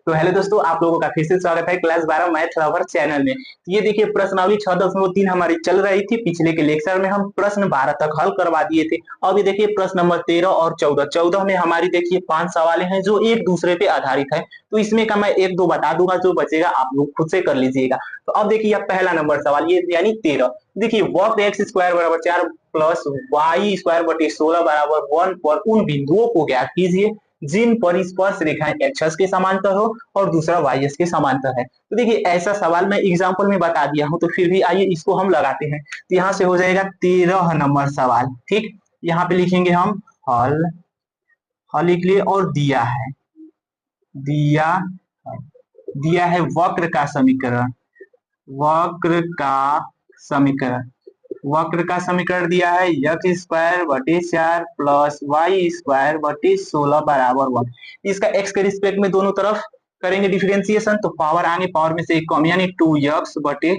तो हेलो दोस्तों, आप लोगों का फिर से स्वागत है क्लास 12 मैथ लवर चैनल में। तो ये देखिए प्रश्नावली 6.3 हमारी चल रही थी। पिछले के लेक्चर में हम प्रश्न 12 तक हल करवा दिए थे। अब ये देखिए प्रश्न नंबर 13 और 14 में हमारी देखिए 5 सवालें हैं जो एक दूसरे पे आधारित है। तो इसमें का मैं एक दो बता दूंगा, जो बचेगा आप लोग खुद से कर लीजिएगा। तो अब देखिए पहला नंबर सवाल ये यानी 13। देखिए वक्र एक्स स्क्वायर बराबर 4 प्लस वाई स्क्वायर बटे 16 बराबर 1 पर उन बिंदुओं को ज्ञात कीजिए जिन पर स्पर्श रेखाएं एक्स के समांतर हो और दूसरा वाई के समांतर है। तो देखिए ऐसा सवाल मैं एग्जाम्पल में बता दिया हूं, तो फिर भी आइए इसको हम लगाते हैं। तो यहाँ से हो जाएगा 13 नंबर सवाल। ठीक, यहाँ पे लिखेंगे हम हल। हल लिख लिए और दिया दिया है वक्र का समीकरण। वक्र का समीकरण वक्र का समीकरण दिया है एक्स स्क्वायर बटे 4 प्लस वाई स्क्वायर बटे 16 बराबर 1। इसका एक्स के रिस्पेक्ट में दोनों तरफ करेंगे डिफरेंशिएशन, तो पावर आगे पावर में से एक कम यानी 2x बटे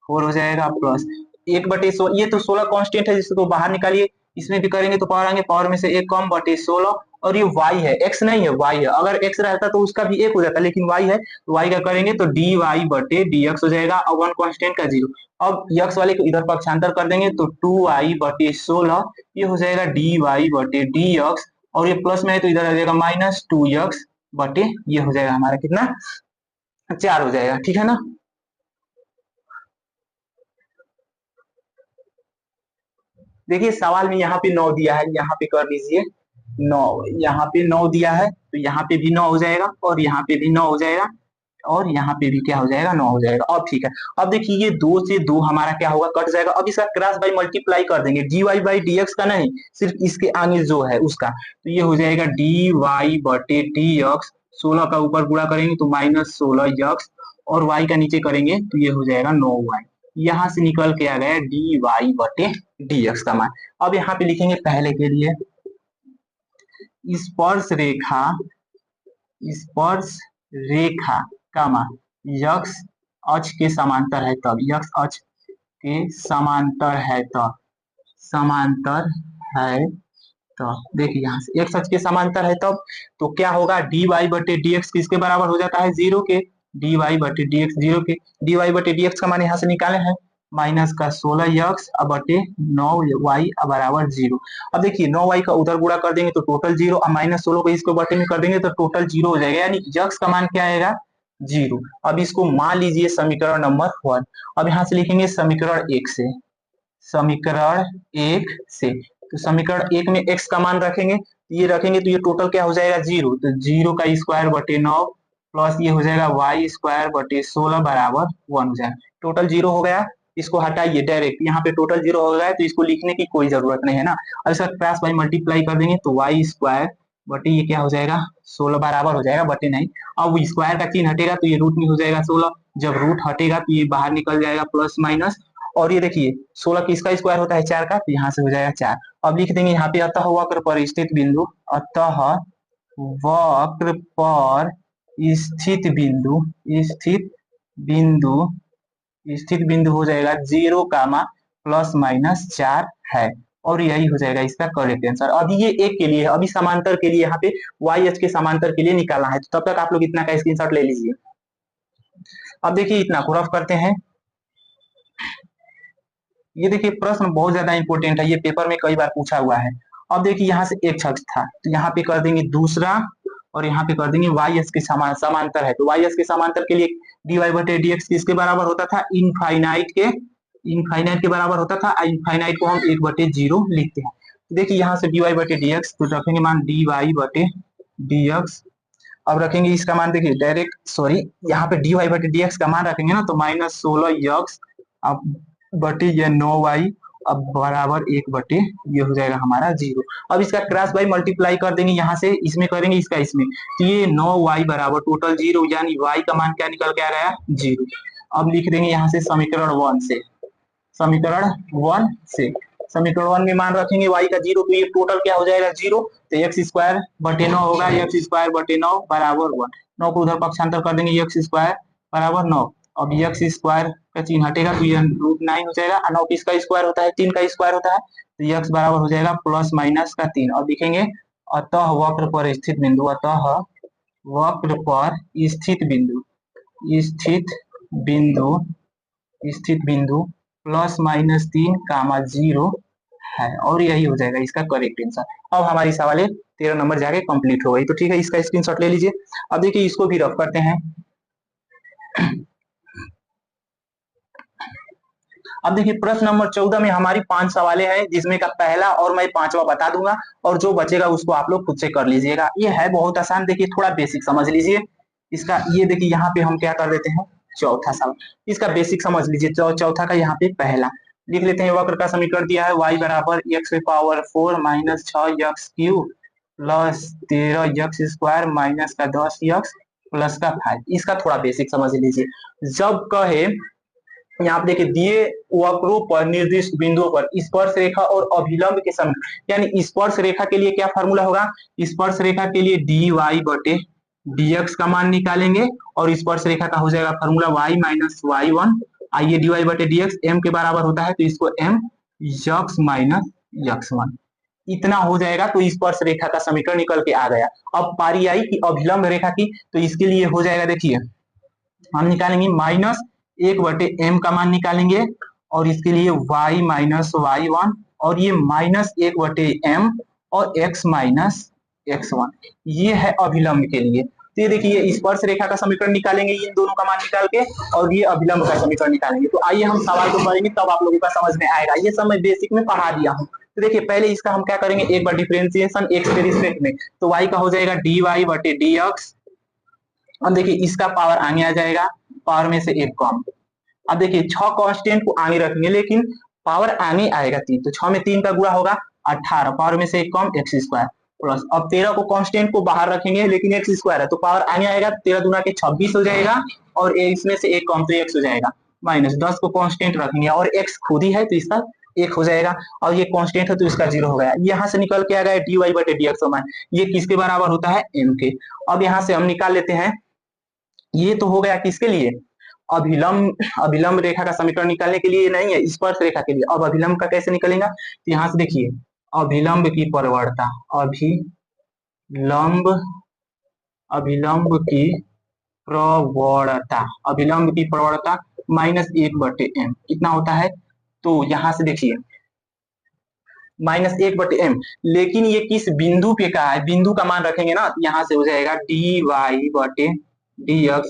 4 हो जाएगा प्लस 1/16। ये तो 16 कांस्टेंट है जिसको बाहर निकालिए। इसमें भी करेंगे तो पावर आगे पावर में से एक कम बटे 16। और ये y है, x नहीं है, y है। अगर x रहता तो उसका भी एक हो जाता, लेकिन y है तो y का करेंगे तो dy बटे dx हो जाएगा और 1 कांस्टेंट का 0। अब x वाले को इधर पक्षांतर कर देंगे तो 2i बटे 16 ये हो जाएगा dy बटे dx। और ये प्लस में है तो इधर आ जाएगा -2x बटे ये हो जाएगा हमारा कितना 4 हो जाएगा। ठीक है ना। देखिए सवाल में यहाँ पे 9 दिया है, यहाँ पे कर लीजिए 9। यहाँ पे 9 दिया है तो यहाँ पे भी 9 हो जाएगा और यहाँ पे भी 9 हो जाएगा और यहाँ पे भी क्या हो जाएगा 9 हो जाएगा। अब ठीक है, अब देखिए ये 2 से 2 हमारा क्या होगा कट जाएगा। अब इसका क्रॉस बाई मल्टीप्लाई कर देंगे, d y by d x का नहीं, सिर्फ इसके आगे जो है उसका। तो ये हो जाएगा डी वाई बटे डी एक्स। 16 का ऊपर गुणा करेंगे तो -16x और y का नीचे करेंगे तो ये हो जाएगा 9y। यहाँ से निकल के आ गया डी वाई बटे डी एक्स का मान। अब यहाँ पे लिखेंगे पहले के लिए स्पर्श रेखा का मान यक्स अक्ष के समांतर है तब, यक्स अक्ष के समांतर है तो देखिए यहाँ से एक्स अक्ष के समांतर है तब तो क्या होगा डी वाई बटे डी एक्स किसके बराबर हो जाता है 0 के। डी वाई बटे डी एक्स 0 के, डी वाई बटे डी एक्स का मान यहाँ से निकाले हैं माइनस का 16x बटे 9y बराबर 0। अब देखिए 9y का उधर गुणा कर देंगे तो टोटल 0 और -16 को इसको बटे में कर देंगे तो टोटल 0 हो जाएगा, यानी x का मान क्या आएगा 0। अब इसको मान लीजिए समीकरण नंबर 1। अब यहाँ से लिखेंगे समीकरण 1 से, तो समीकरण 1 में x का मान रखेंगे, ये रखेंगे तो ये टोटल क्या हो जाएगा 0। तो 0 का स्क्वायर बटे 9 प्लस ये हो जाएगा वाई स्क्वायर बटे 16 बराबर 1 हो जाएगा। टोटल 0 हो गया, इसको हटाइए डायरेक्ट, यहाँ पे टोटल 0 हो गया है तो इसको लिखने की कोई जरूरत नहीं है ना। और इसका क्रॉस बाई मल्टीप्लाई कर देंगे तो वाई स्क्वायर बटे ये क्या हो जाएगा 16 बराबर हो जाएगा बटे नहीं। अब स्क्वायर का चिन्ह हटेगा तो ये रूट में हो जाएगा 16, जब रूट हटेगा तो ये बाहर निकल जाएगा प्लस माइनस। और ये देखिए 16 किसका स्क्वायर होता है 4 का, तो यहाँ से हो जाएगा 4। अब लिख देंगे यहाँ पे अतः वक्र पर स्थित बिंदु, अतः वक्र पर स्थित बिंदु हो जाएगा 0 कामा +-4 है और यही हो जाएगा इसका करेक्ट आंसर। अभी ये एक के लिए है, अभी समांतर के लिए यहाँ पे वाई एच के समांतर के लिए निकालना है, तो तब तक आप लोग इतना का स्क्रीनशॉट ले लीजिए। अब देखिए इतना को रफ करते हैं। ये देखिए प्रश्न बहुत ज्यादा इंपॉर्टेंट है, ये पेपर में कई बार पूछा हुआ है। अब देखिए यहाँ से एक अक्ष था तो यहाँ पे कर देंगे दूसरा और यहाँ पे कर देंगे वाई एस के समांतर है, तो वाई एस के समांतर के लिए डी वाई बटे डी एक्स किसके बराबर होता था इनफाइनाइट के बराबर होता था। इनफाइनाइट को हम 1/0 लिखते हैं। तो देखिए यहाँ से डी वाई बटे डी एक्स तो रखेंगे मान डी वाई बटे डी एक्स। अब रखेंगे इसका मान देखिए डायरेक्ट यहाँ पे डी वाई बटे डी एक्स का मान रखेंगे ना तो -16x अब बटे ये 9y अब बराबर 1 ये हो जाएगा हमारा 0। अब इसका क्रॉस बाई मल्टीप्लाई कर देंगे, यहाँ से इसमें करेंगे इसका इसमें, तो ये 9y बराबर टोटल 0 यानी y का मान क्या निकल के आ रहा है 0। अब लिख देंगे यहाँ से समीकरण 1 में मान रखेंगे y का 0, तो ये टोटल क्या हो जाएगा 0। तो एक्स स्क्वायर बटे 9 होगा, एक्स स्क्वायर बटे 9 बराबर 1। 9 को उधर पक्षांतर कर देंगे एक्स स्क्वायर बराबर 9। अब एक्स स्क्वायर का चिन्ह हटेगा तो ये √9 हो जाएगा। 9 किसका स्क्वायर होता है 3 का स्क्वायर होता है, तो एक्स बराबर हो जाएगा +-3। अब लिखेंगे अतः वक्र पर स्थित बिंदु, अतः वक्र पर स्थित बिंदु +-3, 0 है, और यही हो जाएगा इसका करेक्ट आंसर। अब हमारी सवाल 13 नंबर जाके कंप्लीट हो गई। तो ठीक है, इसका स्क्रीनशॉट ले लीजिए। अब देखिए इसको भी रफ करते हैं। अब देखिए प्रश्न नंबर 14 में हमारी 5 सवालें हैं, जिसमें का पहला और मैं 5वां बता दूंगा, और जो बचेगा उसको आप लोग खुद से कर लीजिएगा। ये है बहुत आसान, देखिए थोड़ा बेसिक समझ लीजिए इसका। ये देखिए यहाँ पे हम क्या कर देते हैं, चौथा सवाल, इसका बेसिक समझ लीजिए। चौथा का यहाँ पे पहला लिख लेते हैं। वक्र का समीकरण दिया है y बराबर x⁴ minus 6x³ plus 13x² minus का 10x प्लस का 5। इसका थोड़ा बेसिक समझ लीजिए। जब कहे यहाँ पे देखिए दिए वक्रों पर निर्दिष्ट बिंदुओं पर स्पर्श रेखा और अभिलंब के समीकरण, यानी स्पर्श रेखा के लिए क्या फार्मूला होगा, स्पर्श रेखा के लिए dy/dx का मान निकालेंगे, और स्पर्श रेखा का हो जाएगा फार्मूला y माइनस y1। आइए dy/dx m के बराबर होता है, तो इसको m x माइनस x1 इतना हो जाएगा। तो स्पर्श रेखा का समीकरण निकल के आ गया। अब पारी आई कि अभिलंब रेखा की, तो इसके लिए हो जाएगा, देखिए हम निकालेंगे -1/m का मान निकालेंगे, और इसके लिए y माइनस y1, और ये -1/m और x माइनस x1, ये है अभिलंब के लिए। तो ये देखिए स्पर्श रेखा का समीकरण निकालेंगे इन दोनों का मान निकाल के, और ये अभिलंब का समीकरण निकालेंगे। तो आइए हम सवाल को पढ़ेंगे, तब आप लोगों का समझ में आएगा। ये सब मैं बेसिक में पढ़ा दिया हूँ। तो देखिए पहले इसका हम क्या करेंगे, एक बार डिफरेंशिएशन x के रिस्पेक्ट में, तो y का हो जाएगा dy/dx। अब देखिए इसका पावर आगे आ जाएगा, पावर में से एक कम। अब देखिए 6 कांस्टेंट को आगे रखेंगे, लेकिन पावर आगे आएगा 3, तो 6 में 3 का गुणा होगा 18, पावर में से एक कम x² प्लस। अब 13 को कांस्टेंट को बाहर रखेंगे, लेकिन x² है तो पावर आगे आएगा, 13 दूना के 26 हो जाएगा, और इसमें से एक कम तो x हो जाएगा माइनस। 10 को कांस्टेंट रखेंगे, और x खुद ही है तो इसका 1 हो जाएगा, और ये कांस्टेंट है तो इसका 0 हो गया। यहाँ से निकल के आ गया dy/dx मान, ये किसके बराबर होता है, m के। अब यहाँ से हम निकाल लेते हैं, ये तो हो गया किसके लिए, अभिलंब रेखा का समीकरण निकालने के लिए नहीं है, स्पर्श रेखा के लिए। अब अभिलंब का कैसे निकलेगा, तो यहाँ से देखिए अभिलंब की प्रवणता, अभिलंब की प्रवणता -1/m कितना होता है, तो यहाँ से देखिए -1/m, लेकिन ये किस बिंदु पे का है, बिंदु का मान रखेंगे ना, यहाँ से हो जाएगा dy/dx।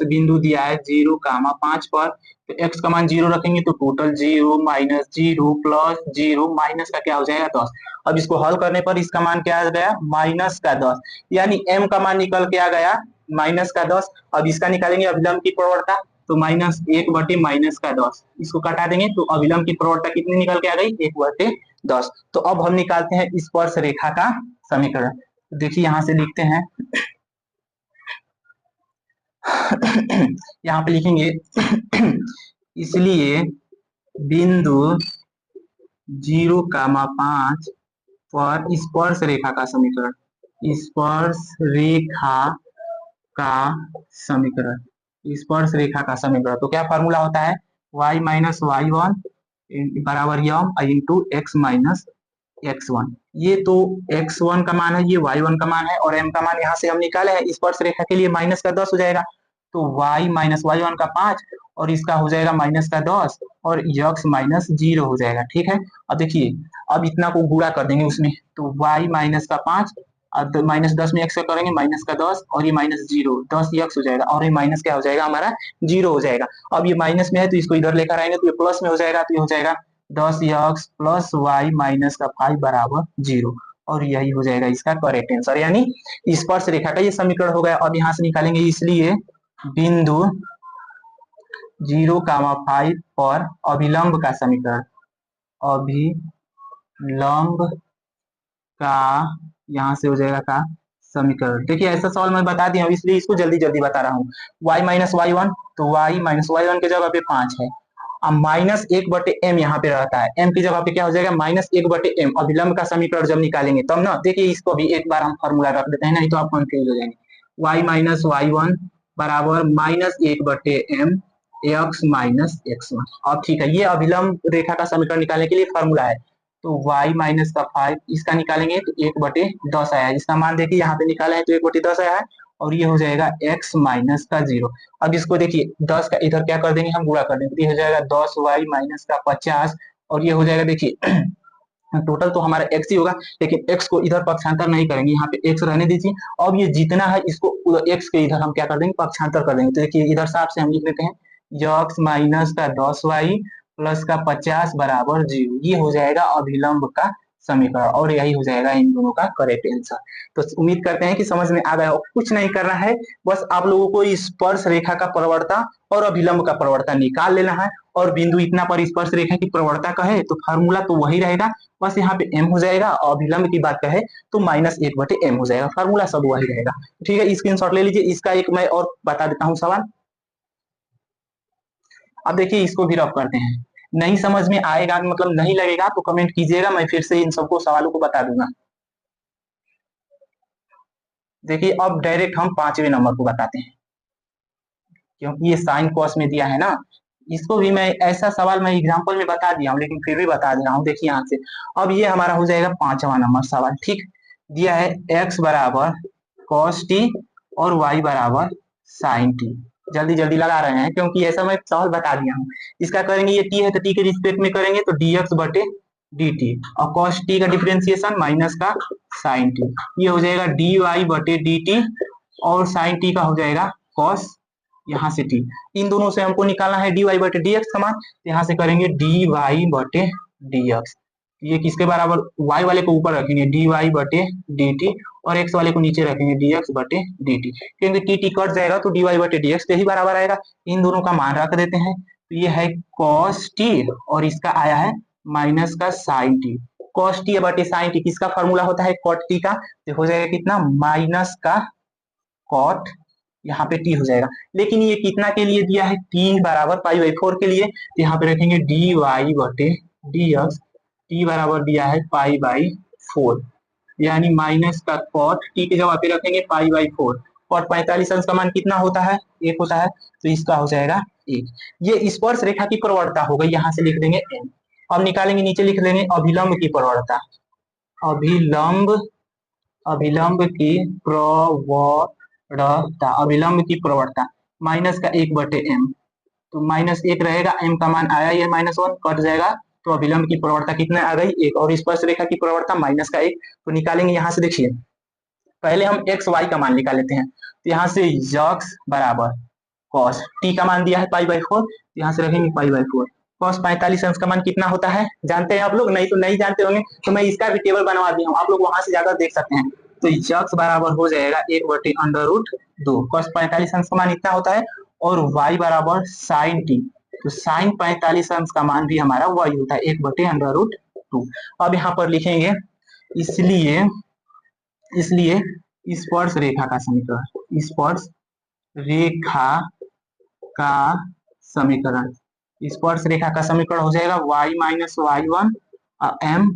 बिंदु दिया है 0,5 पर, तो x का मान 0 रखेंगे, तो टोटल 0 माइनस 0 प्लस 0 माइनस का क्या हो जाएगा 10। अब इसको हल करने पर इसका मान क्या आ गया, माइनस का 10, यानी m का मान निकल के आ गया माइनस का 10। अब इसका निकालेंगे अभिलंब की प्रवणता, तो -1/-10, इसको कटा देंगे, तो अभिलंब की प्रवणता कितनी निकल के आ गई, 1/10। तो अब हम निकालते हैं स्पर्श रेखा का समीकरण। देखिए यहाँ से लिखते हैं यहाँ पे लिखेंगे इसलिए बिंदु 0,5 पर स्पर्श रेखा का समीकरण, स्पर्श रेखा का समीकरण, तो क्या फार्मूला होता है, y माइनस y1 बराबर M into x minus x1। ये तो x1 का मान है, ये y1 का मान है, और m का मान यहाँ से हम निकाले हैं। स्पर्श रेखा के लिए माइनस का 10 हो जाएगा, तो y माइनस y1 का 5, और इसका हो जाएगा माइनस का 10, और x माइनस 0 हो जाएगा। ठीक है, अब देखिए अब इतना को गुणा कर देंगे उसमें, तो y माइनस का 5, अब -10 में x करेंगे माइनस का 10, और ये -0 10x हो जाएगा, और ये माइनस क्या हो जाएगा हमारा 0 हो जाएगा। अब ये माइनस में है तो इसको इधर लेकर आएंगे, तो ये प्लस में हो जाएगा, तो ये हो जाएगा 10x प्लस y माइनस का 5 बराबर 0, और यही हो जाएगा इसका करेक्ट आंसर, यानी स्पर्श रेखा का ये समीकरण हो गया। अब यहाँ से निकालेंगे, इसलिए बिंदु 0,5 पर अभिलंब का समीकरण, अभिलंब का यहाँ से हो जाएगा का समीकरण। देखिए ऐसा सवाल मैं बता दिया हूँ, इसलिए इसको जल्दी जल्दी बता रहा हूँ। y माइनस y1, तो y माइनस y1 के जगह पे 5 है, अब -1/m यहाँ पे रहता है, m की जगह पे क्या हो जाएगा -1/m। अभिलंब का समीकरण जब निकालेंगे तब ना, देखिए इसको भी एक बार हम फॉर्मूला रख देते हैं, नहीं तो आप कंफ्यूज हो जाएंगे। y माइनस y1 बराबर -1/m x माइनस x1। अब ठीक है, ये अभिलंब रेखा का समीकरण निकालने के लिए फॉर्मूला है। तो y माइनस का 5 इसका निकालेंगे, तो 1/10 आया है। इसका मान देखिए यहाँ पे निकाला है, तो 1/10 आया है, और ये हो जाएगा x माइनस का 0। अब इसको देखिए 10 का इधर क्या कर देंगे हम, गुणा कर देंगे, तो ये हो जाएगा 10y माइनस का 50, और ये हो जाएगा देखिए टोटल तो हमारा x ही होगा, लेकिन x को इधर पक्षांतर नहीं करेंगे, यहाँ पे x रहने दीजिए। अब ये जितना है इसको x के इधर हम क्या कर देंगे, पक्षांतर कर देंगे। तो देखिए इधर साफ से हम लिख लेते हैं x माइनस का 10y प्लस का 50 बराबर 0। ये हो जाएगा अभिलंब का समीकरण, और यही हो जाएगा इन दोनों का करेक्ट आंसर। तो उम्मीद करते हैं कि समझ में आ गया हो। कुछ नहीं करना है, बस आप लोगों को स्पर्श रेखा का प्रवणता और अभिलंब का प्रवणता निकाल लेना है, और बिंदु इतना पर स्पर्श रेखा की प्रवणता कहे तो फार्मूला तो वही रहेगा, बस यहाँ पे m हो जाएगा, और अभिलंब की बात कहे तो -1/m हो जाएगा, फार्मूला सब वही रहेगा। ठीक है, स्क्रीनशॉट ले लीजिए। इसका एक मैं और बता देता हूँ सवाल। अब देखिए इसको भी रफ करते हैं, नहीं समझ में आएगा मतलब नहीं लगेगा तो कमेंट कीजिएगा, मैं फिर से इन सबको सवालों को बता दूंगा। देखिए अब डायरेक्ट हम 5वें नंबर को बताते हैं, क्योंकि ये साइन कॉस में दिया है ना, इसको भी मैं ऐसा सवाल मैं एग्जांपल में बता दिया हूँ, लेकिन फिर भी बता दे रहा हूँ। देखिए यहाँ से अब ये हमारा हो जाएगा 5वां नंबर सवाल। ठीक, दिया है x बराबर cos t और y बराबर sin t। जल्दी जल्दी लगा रहे हैं क्योंकि ऐसा मैं सवाल बता दिया हूँ। इसका करेंगे, ये t है तो t के रिस्पेक्ट में करेंगे तो dx बटे dt, और cos t का डिफरेंशिएशन माइनस का sin t, ये हो जाएगा dy बटे dt, और sin t का हो जाएगा cos यहाँ से t। इन दोनों से हमको निकालना है dy बटे dx का मान, तो यहाँ से करेंगे dy बटे dx। ये किसके बराबर, y वाले को ऊपर रखेंगे dy बटे dt, और x वाले को नीचे रखेंगे dx बटे dt, क्योंकि tt कट जाएगा तो dy बटे dx के ही बराबर आएगा। इन दोनों का मान रख देते हैं, तो ये है cos t, और इसका आया है माइनस का sin t। cos t बटे sin t किसका फॉर्मूला होता है, cot t का, तो हो जाएगा कितना, माइनस का cot, यहाँ पे t हो जाएगा। लेकिन ये कितना के लिए दिया है, t बराबर π/4 के लिए, तो यहाँ पे रखेंगे dy बटे dx, t बराबर दिया है π/4, यानी माइनस का cot t के जगह पे रखेंगे π/4। cot 45 अंश का मान कितना होता है, 1 होता है, तो इसका हो जाएगा 1। ये स्पर्श रेखा की प्रवणता हो गई, यहाँ से लिख देंगे n। अब निकालेंगे, नीचे लिख देंगे अभिलंब की प्रवणता, अभिलंब अभिलंब की प्रवणता, अभिलंब की प्रवणता माइनस का 1/m, तो -1 रहेगा, m का मान आया ये -1 कट जाएगा, तो अभिलंब की प्रवणता कितना आ गई, 1, और स्पर्श रेखा की प्रवणता माइनस का 1। तो निकालेंगे यहाँ से, देखिए पहले हम x y का मान निकाल लेते हैं, तो यहाँ से x बराबर cos t का मान दिया है π/4, तो यहाँ से रखेंगे π/4। cos 45 अंश का मान कितना होता है जानते हैं आप लोग, नहीं तो नहीं जानते होंगे तो मैं इसका भी टेबल बनवा दिया हूँ, आप लोग वहां से जाकर देख सकते हैं। तो x बराबर हो जाएगा 1/√2, cos 45 अंश का मान इतना होता है, और y बराबर sin t, तो sin 45 अंश का मान भी हमारा वही होता है 1/√2। अब यहाँ पर लिखेंगे इसलिए इसलिए स्पर्श रेखा का समीकरण, स्पर्श रेखा का समीकरण, स्पर्श रेखा का समीकरण हो जाएगा y minus y1 m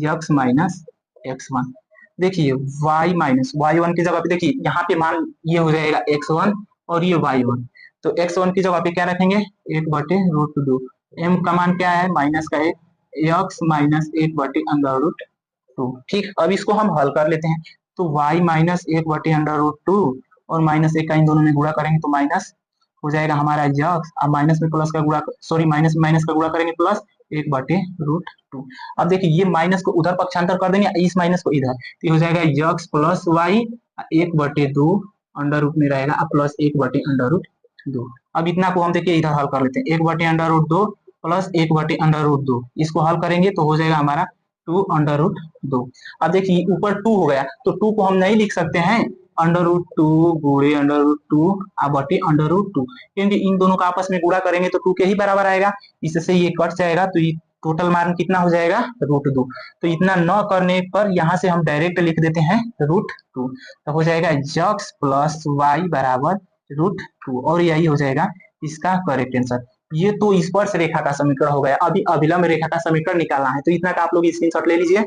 x minus x1। देखिए y माइनस y1 की जगह पे देखिए यहाँ पे मान ये हो जाएगा x1 और ये y1, तो x1 की जगह पे क्या रखेंगे 1/√2, m का मान क्या है माइनस का 1, x माइनस 1/√2। ठीक, अब इसको हम हल कर लेते हैं, तो y माइनस 1/√2 और -1 का इन दोनों में गुणा करेंगे तो माइनस हो जाएगा हमारा यक्स, अब माइनस में प्लस का गुणा, सॉरी माइनस में माइनस का गुणा करेंगे प्लस 1/√2। अब देखिए ये माइनस को उधर पक्षांतर कर देंगे, इस माइनस को इधर, तो हो जाएगा x plus y 1/2 under root में रहेगा, प्लस 1/√2। अब इतना को हम देखिए इधर हल कर लेते हैं, 1/√2 प्लस 1/√2, इसको हल करेंगे तो हो जाएगा हमारा 2/√2। अब देखिए ऊपर 2 हो गया, तो 2 को हम नहीं लिख सकते हैं √2 गुणे √2 बटे √2, क्योंकि इन दोनों का आपस में गुणा करेंगे तो 2 के ही बराबर आएगा, इससे ये कट जाएगा, तो ये टोटल मान कितना हो जाएगा √2। तो इतना न करने पर यहाँ से हम डायरेक्ट लिख देते हैं √2, तो हो जाएगा x प्लस वाई बराबर √2, और यही हो जाएगा इसका करेक्ट आंसर। ये तो स्पर्श रेखा का समीकरण हो गया, अभी अभिलंब रेखा का समीकरण निकालना है, तो इतना का आप लोग स्क्रीनशॉट ले लीजिए।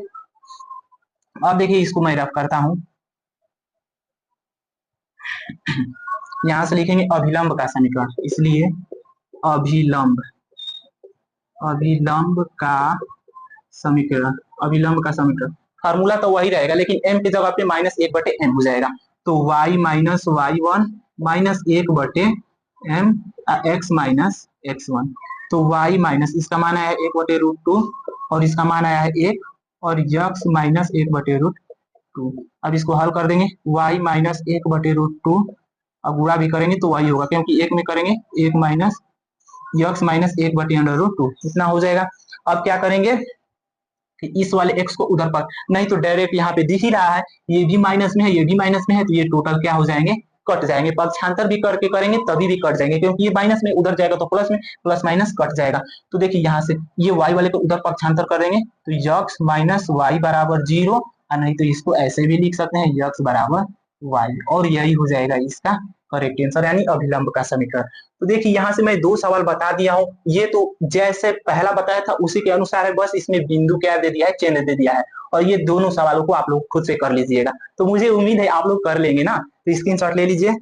अब देखिए इसको मैं रफ करता हूँ, यहाँ से लिखेंगे अभिलंब का समीकरण, इसलिए अभिलंब अभिलंब का समीकरण, अभिलंब का समीकरण फार्मूला तो वही रहेगा, लेकिन m की जगह पे -1/m हो जाएगा, तो y minus y one minus एक बटे m x minus x one. तो y माइनस इसका मान आया एक बटे रूट टू और इसका मान आया है एक, और यक्स माइनस एक बटे रूट टू। अब इसको हल कर देंगे, y माइनस एक बटे रूट टू, अब गुणा भी करेंगे तो y होगा, क्योंकि एक में करेंगे एक माइनस यक्स माइनस एक बटे अंडर रूट टू, इतना हो जाएगा। अब क्या करेंगे कि इस वाले x को उधर पर, नहीं तो डायरेक्ट यहाँ पे दिख ही रहा है ये भी माइनस में है ये भी माइनस में है, तो ये टोटल क्या हो जाएंगे, कट जाएंगे। पक्षांतर भी करके करेंगे तभी भी कट जाएंगे, क्योंकि ये माइनस में उधर जाएगा तो प्लस में, प्लस माइनस कट जाएगा। तो देखिए यहाँ से ये y वाले को उधर पक्षांतर करेंगे तो यक्स माइनस वाई बराबर जीरो, और नहीं तो इसको ऐसे भी लिख सकते हैं यक्स बराबर वाई, और यही हो जाएगा इसका करेक्ट आंसर यानी अभिलंब का समीकरण। तो देखिए यहाँ से मैं दो सवाल बता दिया हूँ, ये तो जैसे पहला बताया था उसी के अनुसार है, बस इसमें बिंदु क्या दे दिया है, चिन्ह दे दिया है, और ये दोनों सवालों को आप लोग खुद से कर लीजिएगा। तो मुझे उम्मीद है आप लोग कर लेंगे ना, तो स्क्रीनशॉट ले लीजिए।